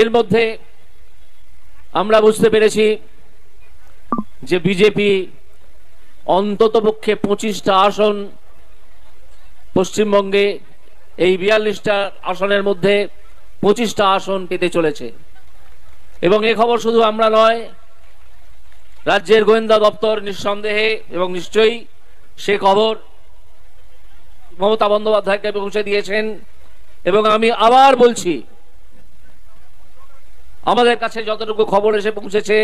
এর মধ্যে আমরা বুঝতে পেরেছি যে বিজেপি অন্ততপক্ষে 25টা আসন পশ্চিমবঙ্গে, এই 42টা আসনের মধ্যে 25টা আসন পেতে চলেছে। এবং এই খবর শুধু আমরা নয়, রাজ্যের গোয়েন্দা দপ্তর নিঃসন্দেহে এবং নিশ্চয়ই সে খবর মমতা বন্দ্যোপাধ্যায়কে পৌঁছে দিয়েছেন। এবং আমি আবার বলছি, আমাদের কাছে যতটুকু খবর এসে পৌঁছেছে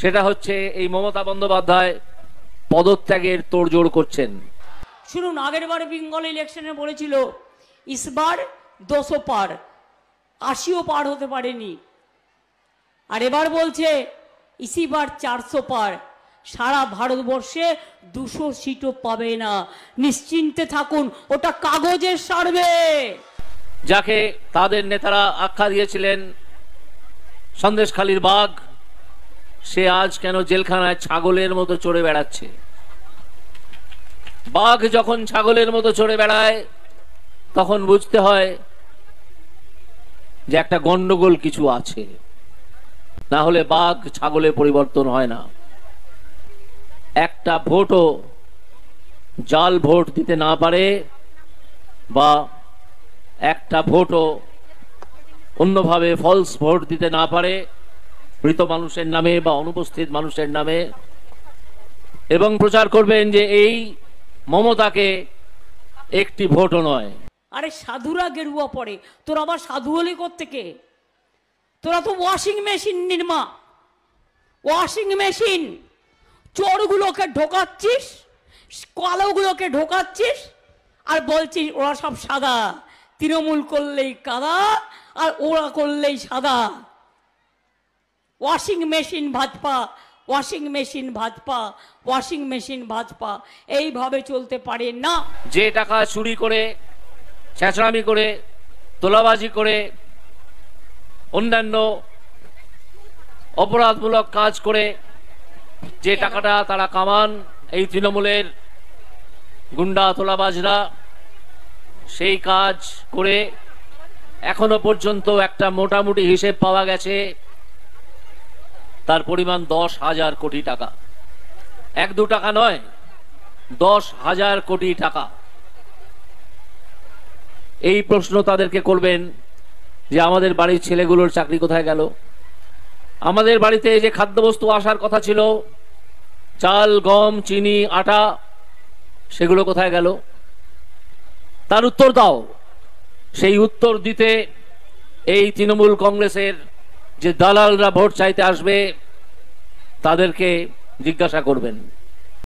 সেটা হচ্ছে এই মমতা বন্দ্যোপাধ্যায় পদত্যাগের তোড়জোড় করছেন। শুনুন, আগের বারে বেঙ্গল ইলেকশনে বলেছিল ইসবার 200 পার, 80ও পার হতে পারেনি। আর এবার বলছে ইসিবার 400 পার, সারা ভারতবর্ষে 200 সিটও পাবে না। নিশ্চিন্তে থাকুন, ওটা কাগজের সার্ভে। যাকে তাদের নেতারা আখ্যা দিয়েছিলেন সন্দেশখালীর বাঘ, সে আজ কেন জেলখানায় ছাগলের মতো চড়ে বেড়াচ্ছে। বাঘ যখন ছাগলের মতো চড়ে বেড়ায় তখন বুঝতে হয় যে একটা গন্ডগোল কিছু আছে, না হলে বাঘ ছাগলে পরিবর্তন হয় না। একটা ভোটও জাল ভোট দিতে না পারে বা একটা ভোটও অন্যভাবে ফলস ভোট দিতে না পারে মৃত মানুষের নামে বা অনুপস্থিত মানুষের নামে, এবং প্রচার করবেন যে এই মমতাকে একটি ভোটও নয়। আরে সাধুরা গেরুয়া পড়ে, তোরা আবার সাধু হলে কোত্থেকে? তোরা তো washing machine Nirma, washing machine. চোরগুলোকে ঢোকাচ্ছিস, কালোগুলোকে ঢোকাচ্ছিস, আর বলছিস ওরা সব সাদা। তৃণমূল করলেই কাদা আর ওরা করলেই সাদা। Washing machine Bhajpa, washing machine Bhajpa, washing machine Bhajpa, এইভাবে চলতে পারে না। যে টাকা চুরি করে, ছেঁচড়ামি করে, তোলাবাজি করে, অন্যান্য অপরাধমূলক কাজ করে যে টাকাটা তারা কামান, এই তৃণমূলের গুন্ডা তোলাবাজরা সেই কাজ করে এখনো পর্যন্ত একটা মোটামুটি হিসেব পাওয়া গেছে, তার পরিমাণ 10,000 কোটি টাকা। 1-2 টাকা নয়, 10,000 কোটি টাকা। এই প্রশ্ন তাদেরকে করবেন যে আমাদের বাড়ির ছেলেগুলোর চাকরি কোথায় গেল? আমাদের বাড়িতে যে খাদ্যবস্তু আসার কথা ছিল, চাল, গম, চিনি, আটা, সেগুলো কোথায় গেল? তার উত্তর দাও। সেই উত্তর দিতে এই তৃণমূল কংগ্রেসের যে দালালরা ভোট চাইতে আসবে তাদেরকে জিজ্ঞাসা করবেন।